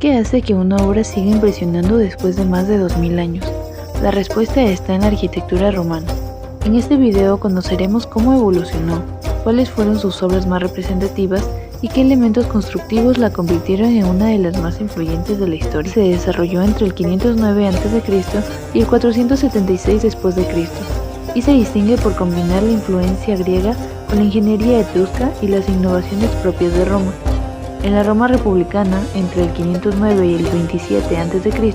¿Qué hace que una obra siga impresionando después de más de 2000 años? La respuesta está en la arquitectura romana. En este video conoceremos cómo evolucionó, cuáles fueron sus obras más representativas y qué elementos constructivos la convirtieron en una de las más influyentes de la historia. Se desarrolló entre el 509 a.C. y el 476 después de Cristo, y se distingue por combinar la influencia griega con la ingeniería etrusca y las innovaciones propias de Roma. En la Roma republicana, entre el 509 y el 27 a.C.,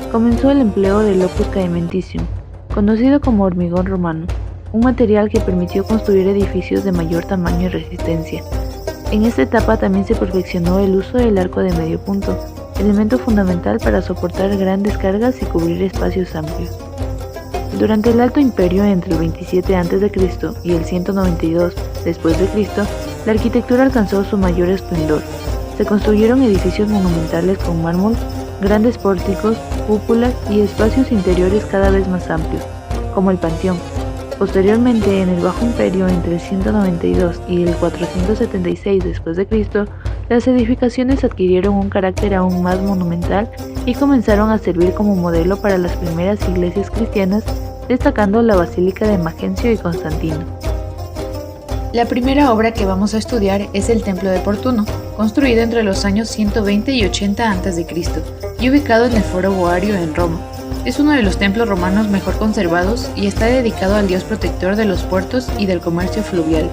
comenzó el empleo del opus caementicium, conocido como hormigón romano, un material que permitió construir edificios de mayor tamaño y resistencia. En esta etapa también se perfeccionó el uso del arco de medio punto, elemento fundamental para soportar grandes cargas y cubrir espacios amplios. Durante el Alto Imperio, entre el 27 a.C. y el 192 después de Cristo, la arquitectura alcanzó su mayor esplendor. Se construyeron edificios monumentales con mármol, grandes pórticos, cúpulas y espacios interiores cada vez más amplios, como el Panteón. Posteriormente, en el Bajo Imperio, entre el 192 y el 476 después de Cristo, las edificaciones adquirieron un carácter aún más monumental y comenzaron a servir como modelo para las primeras iglesias cristianas, destacando la Basílica de Magencio y Constantino. La primera obra que vamos a estudiar es el Templo de Portuno, construido entre los años 120 y 80 a.C. y ubicado en el Foro Boario en Roma. Es uno de los templos romanos mejor conservados y está dedicado al dios protector de los puertos y del comercio fluvial.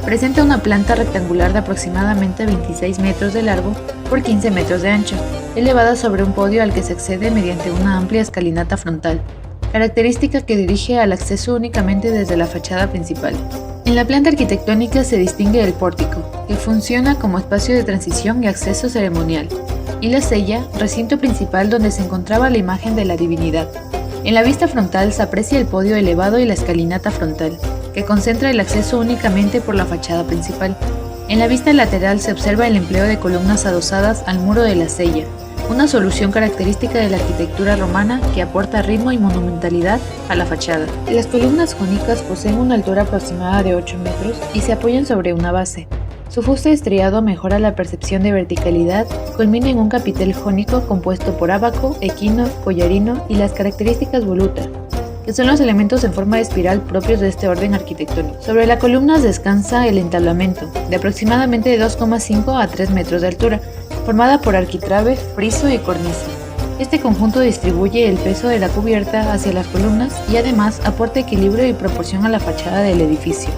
Presenta una planta rectangular de aproximadamente 26 metros de largo por 15 metros de ancho, elevada sobre un podio al que se accede mediante una amplia escalinata frontal, característica que dirige al acceso únicamente desde la fachada principal. En la planta arquitectónica se distingue el pórtico, que funciona como espacio de transición y acceso ceremonial, y la cella, recinto principal donde se encontraba la imagen de la divinidad. En la vista frontal se aprecia el podio elevado y la escalinata frontal, que concentra el acceso únicamente por la fachada principal. En la vista lateral se observa el empleo de columnas adosadas al muro de la cella, una solución característica de la arquitectura romana que aporta ritmo y monumentalidad a la fachada. Las columnas jónicas poseen una altura aproximada de 8 metros y se apoyan sobre una base. Su fuste estriado mejora la percepción de verticalidad y culmina en un capitel jónico compuesto por ábaco, equino, collarino y las características voluta, que son los elementos en forma de espiral propios de este orden arquitectónico. Sobre las columnas descansa el entablamento, de aproximadamente 2,5 a 3 metros de altura, formada por arquitrabe, friso y cornisa. Este conjunto distribuye el peso de la cubierta hacia las columnas y además aporta equilibrio y proporción a la fachada del edificio.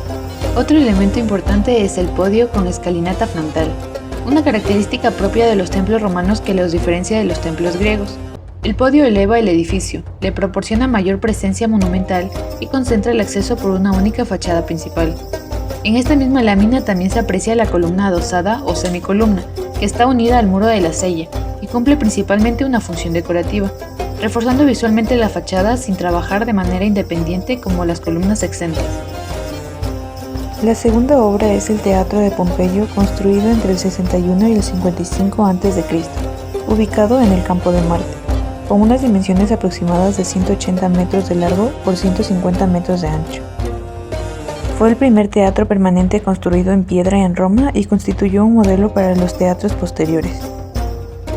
Otro elemento importante es el podio con escalinata frontal, una característica propia de los templos romanos que los diferencia de los templos griegos. El podio eleva el edificio, le proporciona mayor presencia monumental y concentra el acceso por una única fachada principal. En esta misma lámina también se aprecia la columna adosada o semicolumna, que está unida al muro de la cella y cumple principalmente una función decorativa, reforzando visualmente la fachada sin trabajar de manera independiente como las columnas excéntricas. La segunda obra es el Teatro de Pompeyo, construido entre el 61 y el 55 a.C., ubicado en el Campo de Marte, con unas dimensiones aproximadas de 180 metros de largo por 150 metros de ancho. Fue el primer teatro permanente construido en piedra en Roma y constituyó un modelo para los teatros posteriores.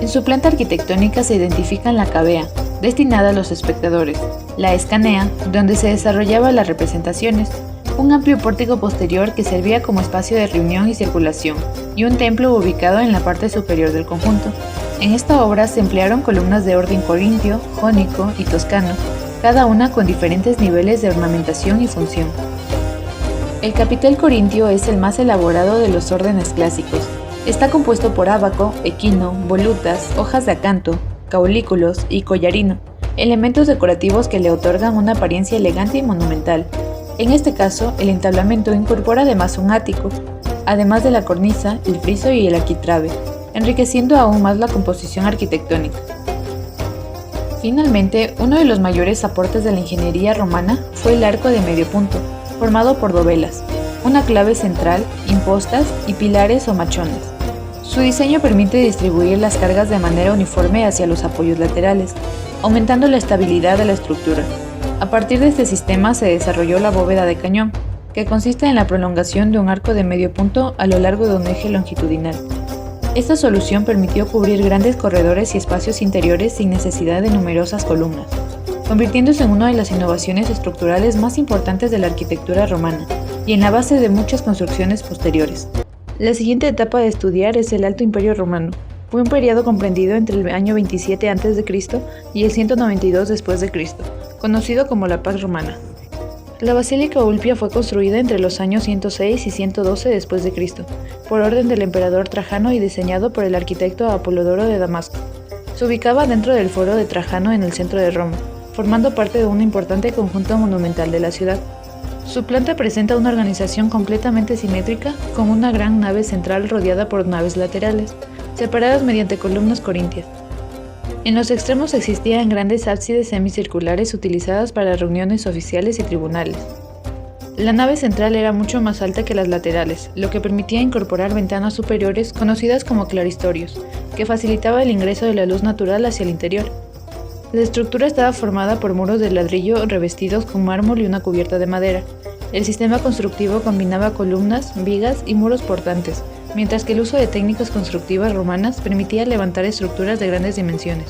En su planta arquitectónica se identifican la cavea, destinada a los espectadores, la escanea, donde se desarrollaban las representaciones, un amplio pórtico posterior que servía como espacio de reunión y circulación, y un templo ubicado en la parte superior del conjunto. En esta obra se emplearon columnas de orden corintio, jónico y toscano, cada una con diferentes niveles de ornamentación y función. El capitel corintio es el más elaborado de los órdenes clásicos. Está compuesto por ábaco, equino, volutas, hojas de acanto, caulículos y collarino, elementos decorativos que le otorgan una apariencia elegante y monumental. En este caso, el entablamento incorpora además un ático, además de la cornisa, el friso y el arquitrabe, enriqueciendo aún más la composición arquitectónica. Finalmente, uno de los mayores aportes de la ingeniería romana fue el arco de medio punto, formado por dovelas, una clave central, impostas y pilares o machones. Su diseño permite distribuir las cargas de manera uniforme hacia los apoyos laterales, aumentando la estabilidad de la estructura. A partir de este sistema se desarrolló la bóveda de cañón, que consiste en la prolongación de un arco de medio punto a lo largo de un eje longitudinal. Esta solución permitió cubrir grandes corredores y espacios interiores sin necesidad de numerosas columnas, convirtiéndose en una de las innovaciones estructurales más importantes de la arquitectura romana y en la base de muchas construcciones posteriores. La siguiente etapa de estudiar es el Alto Imperio Romano. Fue un periodo comprendido entre el año 27 a.C. y el 192 después de Cristo, conocido como la Pax Romana. La Basílica Ulpia fue construida entre los años 106 y 112 después de Cristo, por orden del emperador Trajano y diseñado por el arquitecto Apolodoro de Damasco. Se ubicaba dentro del Foro de Trajano en el centro de Roma, formando parte de un importante conjunto monumental de la ciudad. Su planta presenta una organización completamente simétrica, con una gran nave central rodeada por naves laterales, separadas mediante columnas corintias. En los extremos existían grandes ábsides semicirculares utilizadas para reuniones oficiales y tribunales. La nave central era mucho más alta que las laterales, lo que permitía incorporar ventanas superiores conocidas como claristorios, que facilitaba el ingreso de la luz natural hacia el interior. La estructura estaba formada por muros de ladrillo revestidos con mármol y una cubierta de madera. El sistema constructivo combinaba columnas, vigas y muros portantes, mientras que el uso de técnicas constructivas romanas permitía levantar estructuras de grandes dimensiones.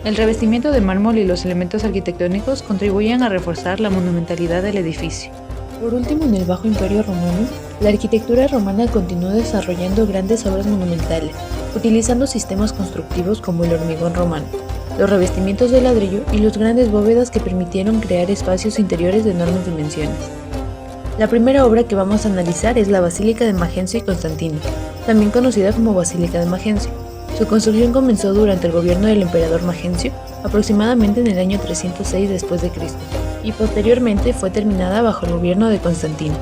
El revestimiento de mármol y los elementos arquitectónicos contribuían a reforzar la monumentalidad del edificio. Por último, en el Bajo Imperio Romano, la arquitectura romana continuó desarrollando grandes obras monumentales, utilizando sistemas constructivos como el hormigón romano, los revestimientos de ladrillo y los grandes bóvedas que permitieron crear espacios interiores de enormes dimensiones. La primera obra que vamos a analizar es la Basílica de Majencio y Constantino, también conocida como Basílica de Majencio. Su construcción comenzó durante el gobierno del emperador Majencio, aproximadamente en el año 306 después de Cristo, y posteriormente fue terminada bajo el gobierno de Constantino.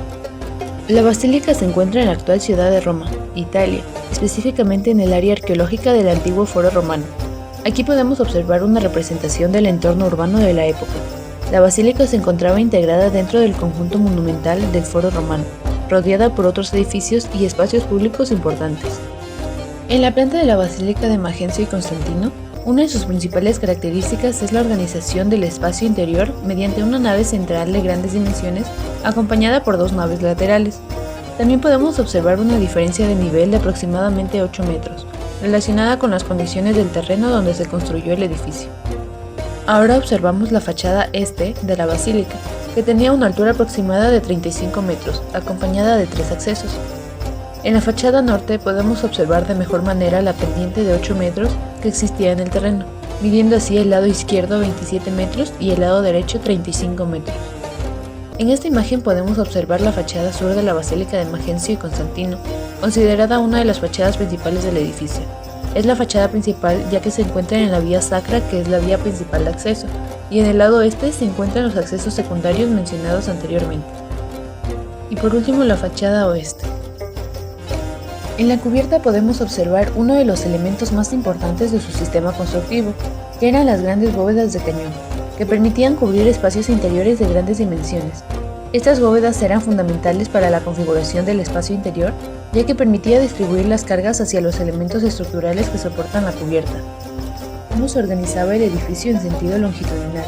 La basílica se encuentra en la actual ciudad de Roma, Italia, específicamente en el área arqueológica del antiguo Foro Romano. Aquí podemos observar una representación del entorno urbano de la época. La basílica se encontraba integrada dentro del conjunto monumental del Foro Romano, rodeada por otros edificios y espacios públicos importantes. En la planta de la Basílica de Majencio y Constantino, una de sus principales características es la organización del espacio interior mediante una nave central de grandes dimensiones acompañada por dos naves laterales. También podemos observar una diferencia de nivel de aproximadamente 8 metros, relacionada con las condiciones del terreno donde se construyó el edificio. Ahora observamos la fachada este de la basílica, que tenía una altura aproximada de 35 metros, acompañada de 3 accesos. En la fachada norte podemos observar de mejor manera la pendiente de 8 metros que existía en el terreno, midiendo así el lado izquierdo 27 metros y el lado derecho 35 metros. En esta imagen podemos observar la fachada sur de la Basílica de Majencio y Constantino, considerada una de las fachadas principales del edificio. Es la fachada principal ya que se encuentra en la vía sacra, que es la vía principal de acceso, y en el lado este se encuentran los accesos secundarios mencionados anteriormente. Y por último la fachada oeste. En la cubierta podemos observar uno de los elementos más importantes de su sistema constructivo, que eran las grandes bóvedas de cañón, que permitían cubrir espacios interiores de grandes dimensiones. Estas bóvedas eran fundamentales para la configuración del espacio interior, ya que permitía distribuir las cargas hacia los elementos estructurales que soportan la cubierta. ¿Cómo se organizaba el edificio en sentido longitudinal?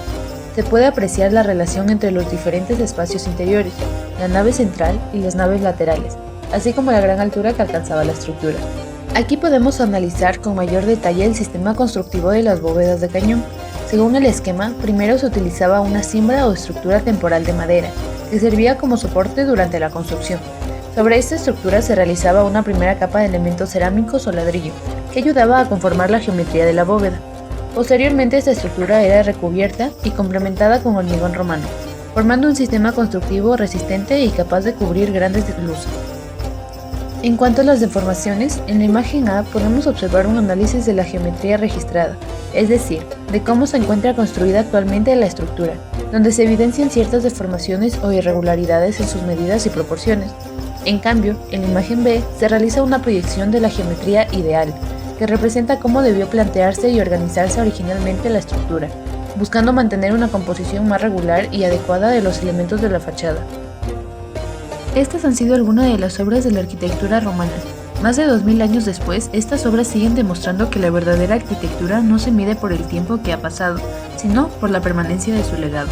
Se puede apreciar la relación entre los diferentes espacios interiores, la nave central y las naves laterales, así como la gran altura que alcanzaba la estructura. Aquí podemos analizar con mayor detalle el sistema constructivo de las bóvedas de cañón. Según el esquema, primero se utilizaba una cimbra o estructura temporal de madera, que servía como soporte durante la construcción. Sobre esta estructura se realizaba una primera capa de elementos cerámicos o ladrillo, que ayudaba a conformar la geometría de la bóveda. Posteriormente esta estructura era recubierta y complementada con hormigón romano, formando un sistema constructivo resistente y capaz de cubrir grandes luces. En cuanto a las deformaciones, en la imagen A podemos observar un análisis de la geometría registrada, es decir, de cómo se encuentra construida actualmente la estructura, donde se evidencian ciertas deformaciones o irregularidades en sus medidas y proporciones. En cambio, en la imagen B se realiza una proyección de la geometría ideal, que representa cómo debió plantearse y organizarse originalmente la estructura, buscando mantener una composición más regular y adecuada de los elementos de la fachada. Estas han sido algunas de las obras de la arquitectura romana. Más de 2000 años después, estas obras siguen demostrando que la verdadera arquitectura no se mide por el tiempo que ha pasado, sino por la permanencia de su legado.